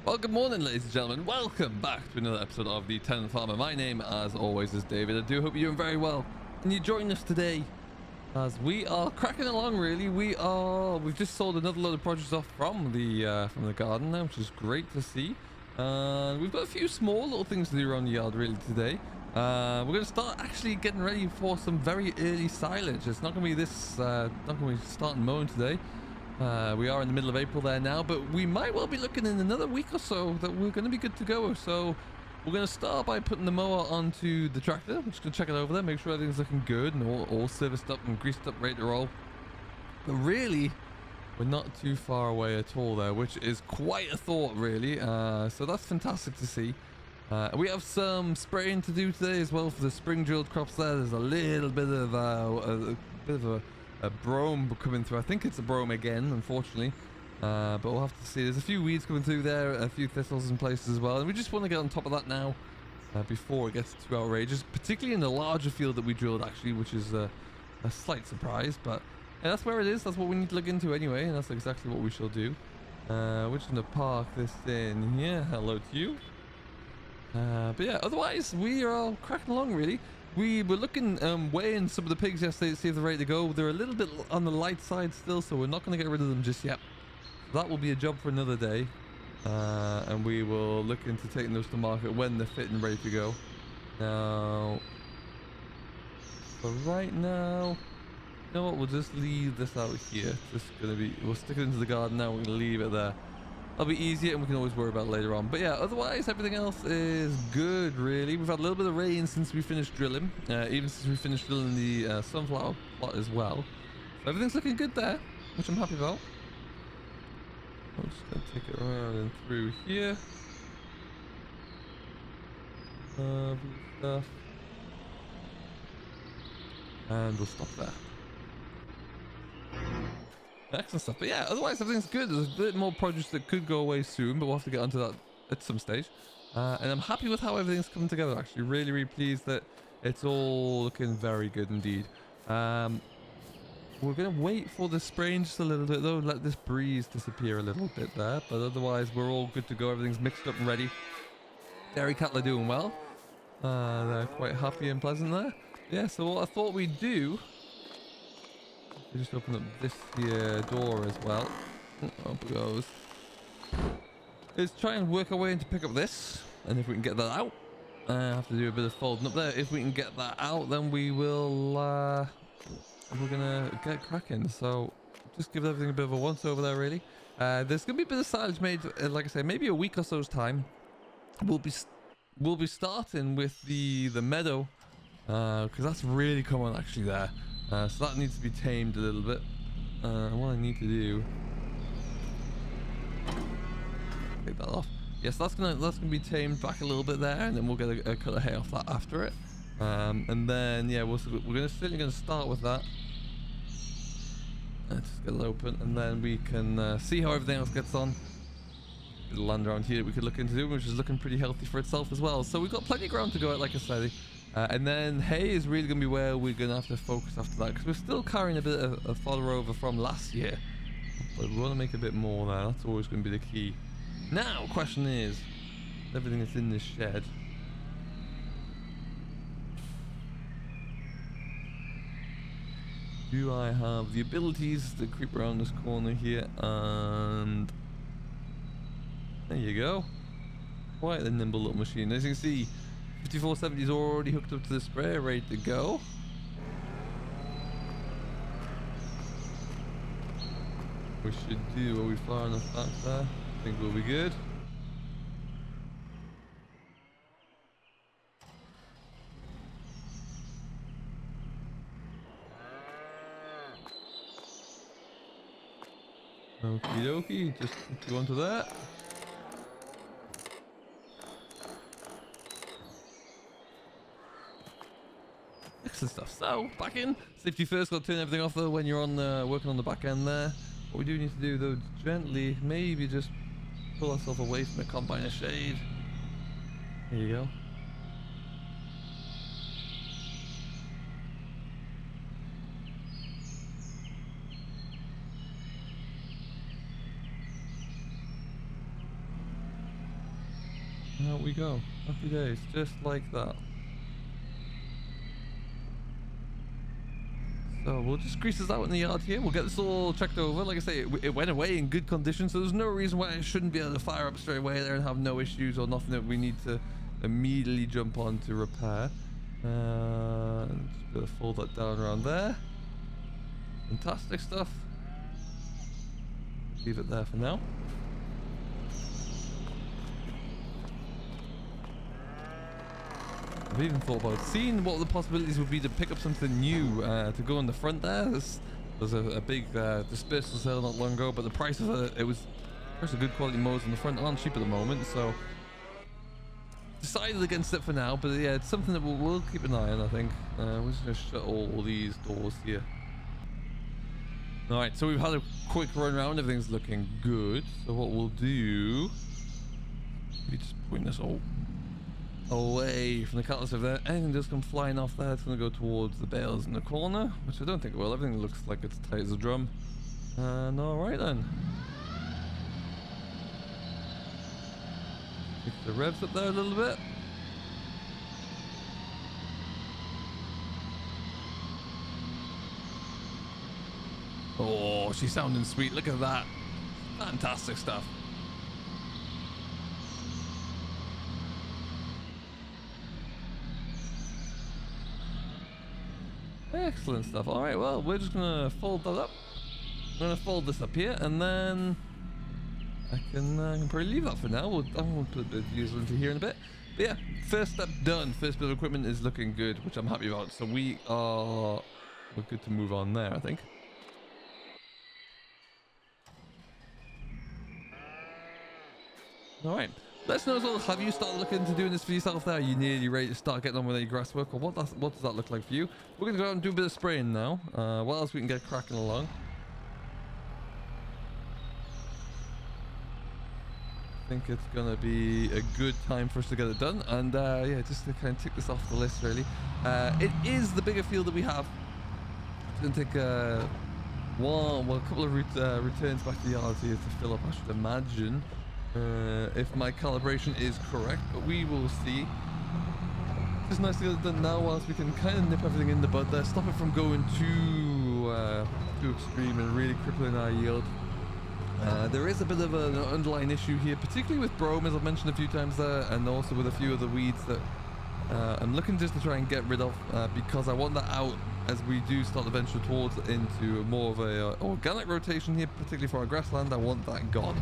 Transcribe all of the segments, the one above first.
Well, good morning, ladies and gentlemen. Welcome back to another episode of the Tenant Farmer. My name, as always, is David. I do hope you're doing very well. And you're joining us today as we are cracking along, really. We've just sold another load of produce off from the garden now, which is great to see. We've got a few small little things to do around the yard, really, today. We're going to start actually getting ready for some very early silage. It's not going to be not going to be starting mowing today. We are in the middle of April there now, but we might well be looking in another week or so that we're going to be good to go. So we're going to start by putting the mower onto the tractor. We're just going to check it over there, make sure everything's looking good and all serviced up and greased up, ready to roll. But really, we're not too far away at all there, which is quite a thought, really. So that's fantastic to see. We have some spraying to do today as well for the spring drilled crops there. There's a little bit of a brome coming through. I think it's a brome again, unfortunately. But we'll have to see. There's a few weeds coming through there, a few thistles in places as well. And we just want to get on top of that now before it gets too outrageous, particularly in the larger field that we drilled, actually, which is a slight surprise. But yeah, that's where it is. That's what we need to look into anyway. And that's exactly what we shall do. We're just going to park this in here. Hello to you. But yeah, otherwise, we are all cracking along, really. We were looking, weighing some of the pigs yesterday to see if they're ready to go. They're a little bit on the light side still, so we're not going to get rid of them just yet. That will be a job for another day. And we will look into taking those to market when they're fit and ready to go. Now, for right now, you know what, we'll just leave this out here. We'll stick it into the garden now, we're going to leave it there. That'll be easier and we can always worry about it later on. But yeah, otherwise everything else is good, really. We've had a little bit of rain since we finished drilling, even since we finished drilling the sunflower plot as well. So everything's looking good there, which I'm happy about. I'm just going to take it around and through here. Stuff. And we'll stop there. Excellent stuff. But yeah, otherwise everything's good. There's a bit more produce that could go away soon, but we'll have to get onto that at some stage. And I'm happy with how everything's coming together, actually. Really, really pleased that it's all looking very good indeed. We're going to wait for the spraying just a little bit, though. Let this breeze disappear a little bit there. But otherwise, we're all good to go. Everything's mixed up and ready. Dairy cattle are doing well. They're quite happy and pleasant there. Yeah, so what I thought we'd do... We just open up this here door as well. Up it goes. Let's try and work our way in to pick up this. And if we can get that out, I have to do a bit of folding up there. If we can get that out, then we will, we're gonna get cracking. So just give everything a bit of a once over there, really. There's gonna be a bit of silage made, like I say, maybe a week or so's time. We'll be starting with the meadow, because that's really common actually there. So that needs to be tamed a little bit. What I need to do, take that off. Yes, that's gonna be tamed back a little bit there, and then we'll get a cut of hay off that after it. And then yeah, we're certainly gonna start with that. Let's just get it open, and then we can see how everything else gets on. Little land around here that we could look into, which is looking pretty healthy for itself as well. So we've got plenty of ground to go at, like I said. And then hay is really going to be where we're going to have to focus after that, because we're still carrying a bit of fodder over from last year, but we want to make a bit more there. That's always going to be the key. Now, question is, everything that's in this shed, do I have the abilities to creep around this corner here? And there you go. Quite a nimble little machine. As you can see, 5470 is already hooked up to the sprayer, ready to go. We should do, are we far enough back there? I think we'll be good. Okie dokie, just go onto that. Excellent stuff. So, back in. Safety first, got to turn everything off though when you're on working on the back end there. What we do need to do though, gently, maybe just pull ourselves away from the combiner shade. There you go. out we go. Happy days, just like that. So we'll just grease this out in the yard here. We'll get this all checked over. Like I say, it went away in good condition, so there's no reason why it shouldn't be able to fire up straight away there and have no issues or nothing that we need to immediately jump on to repair. Just gonna fold that down around there. Fantastic stuff. Leave it there for now. I've even thought about seeing what the possibilities would be to pick up something new to go on the front there. There's a big dispersal sale not long ago, but the price of there's a good quality mowers on the front aren't cheap at the moment, so decided against it for now. But yeah, it's something that we'll keep an eye on. I think we're just gonna shut all these doors here. All right, so we've had a quick run around. Everything's looking good. So what we'll do, we just point this all away from the catalyst. If anything does come flying off there, it's going to go towards the bales in the corner, which I don't think it will. Everything looks like it's tight as a drum. And all right then. Pick the revs up there a little bit. Oh, she's sounding sweet. Look at that. Fantastic stuff. Excellent stuff. All right, well, we're just gonna fold that up. I'm gonna fold this up here, and then I can probably leave that for now. I'm gonna put a bit of diesel into here in a bit. But yeah, first step done. First bit of equipment is looking good, which I'm happy about. So we're good to move on there, I think. All right. Let us know as well, have you started looking into doing this for yourself there? Are you nearly ready to start getting on with any grass work, or what does that look like for you? We're going to go out and do a bit of spraying now. What else we can get cracking along? I think it's going to be a good time for us to get it done. And yeah, just to kind of tick this off the list really. It is the bigger field that we have. It's going to take a couple of returns back to the yard here to fill up, I should imagine. If my calibration is correct, but we will see. It's nice to get it done now whilst we can kind of nip everything in the bud there, stop it from going too extreme and really crippling our yield. There is a bit of an underlying issue here, particularly with brome, as I've mentioned a few times there, and also with a few of the weeds that I'm looking just to try and get rid of, because I want that out as we do start to venture towards into more of a organic rotation here, particularly for our grassland. I want that gone.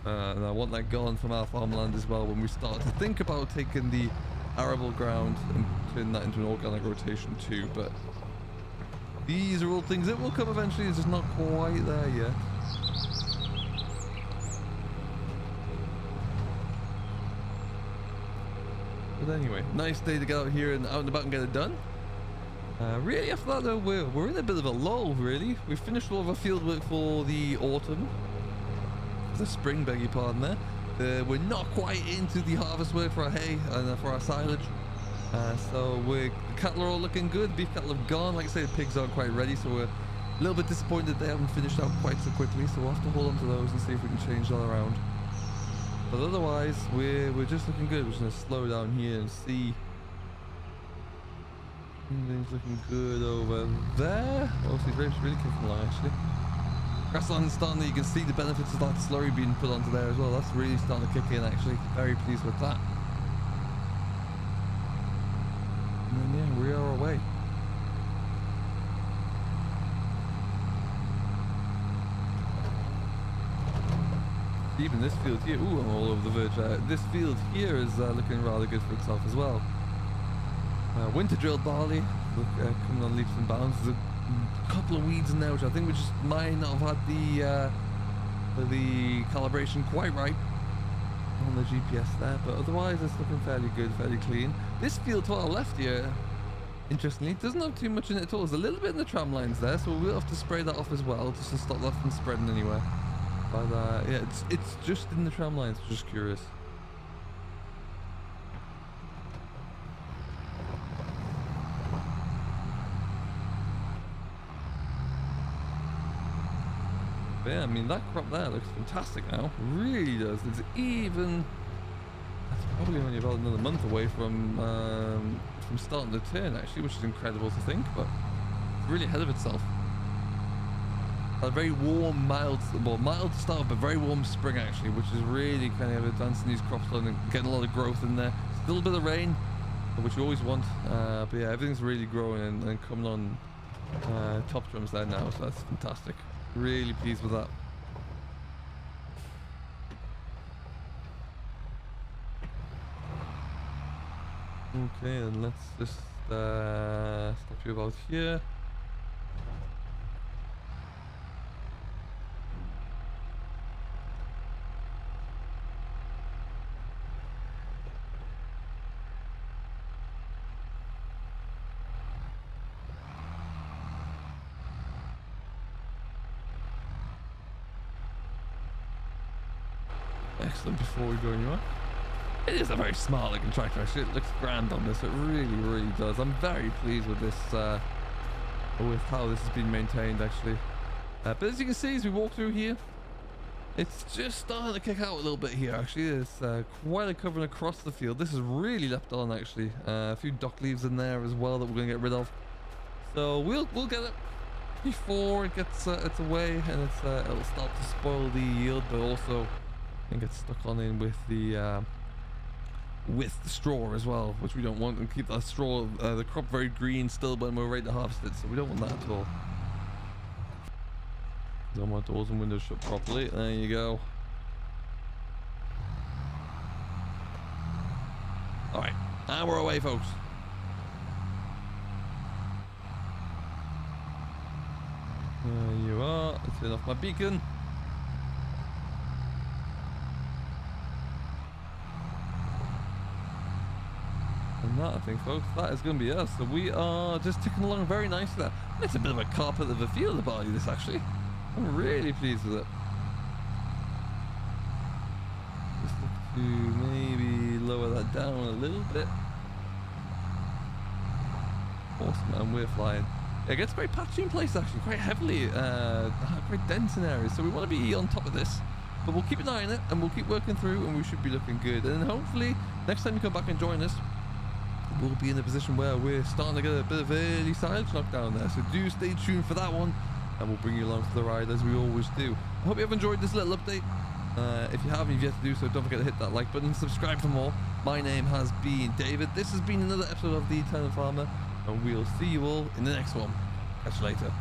And I want that gone from our farmland as well when we start to think about taking the arable ground and turning that into an organic rotation too. But these are all things that will come eventually. It's just not quite there yet. But anyway, nice day to get out here and out and about and get it done. Really, after that though, we're in a bit of a lull really. We've finished all of our field work for the autumn. The spring, beg your pardon there. We're not quite into the harvest work for our hay and for our silage. So the cattle are all looking good. Beef cattle have gone. Like I say, the pigs aren't quite ready, so we're a little bit disappointed they haven't finished out quite so quickly. So we'll have to hold on to those and see if we can change that around. But otherwise, we're just looking good. We're just going to slow down here and see. Everything's looking good over there. Oh, see, grapes really kicking along actually. Grassland's starting there. You can see the benefits of that slurry being put onto there as well. That's really starting to kick in actually. Very pleased with that. And then yeah, we are away. Even this field here, ooh, I'm all over the verge. This field here is looking rather good for itself as well. Winter drilled barley, coming on leaps and bounds. There's a couple of weeds in there, which I think we just might not have had the calibration quite right on the GPS there, but otherwise it's looking fairly good, fairly clean. This field to our left here, interestingly, doesn't have too much in it at all. There's a little bit in the tram lines there, so we'll have to spray that off as well, just to stop that from spreading anywhere. But yeah, it's just in the tram lines, just curious. But yeah, I mean, that crop there looks fantastic now. Really does. It's even... probably only about another month away from starting the turn actually, which is incredible to think, but it's really ahead of itself. A very warm, mild start, but very warm spring actually, which is really kind of advancing these crops and getting a lot of growth in there. Still a bit of rain, which you always want, but yeah, everything's really growing and coming on top drums there now, so that's fantastic. Really pleased with that. Okay, and let's just stop you about here. Excellent, before we go anywhere. It is a very smart looking tractor actually, it looks grand on this, it really does. I'm very pleased with this, with how this has been maintained actually. But as you can see as we walk through here, it's just starting to kick out a little bit here actually. There's quite a covering across the field. This is really left on actually. A few dock leaves in there as well that we're going to get rid of. So we'll get it before it gets it's away and it'll start to spoil the yield, but also and get stuck on in with the straw as well, which we don't want, and keep that straw, the crop very green still when we're ready to harvest it, so we don't want that at all. Don't want doors and windows shut properly. There you go. Alright, and we're away folks. There you are. Let's turn off my beacon. And that, I think, folks, that is going to be us. So we are just ticking along very nicely there. It's a bit of a carpet of a field, the body, this actually. I'm really pleased with it. Just look to maybe lower that down a little bit. Awesome, and we're flying. It gets very patchy in place actually, quite heavily, quite dense in areas. So we want to be on top of this. But we'll keep an eye on it and we'll keep working through and we should be looking good. And hopefully, next time you come back and join us, we'll be in a position where we're starting to get a bit of early silage knockdown there. So do stay tuned for that one and we'll bring you along for the ride as we always do. I hope you have enjoyed this little update. If you haven't yet to do so, don't forget to hit that like button, subscribe for more. My name has been David. This has been another episode of the Tenant Farmer and we'll see you all in the next one. Catch you later.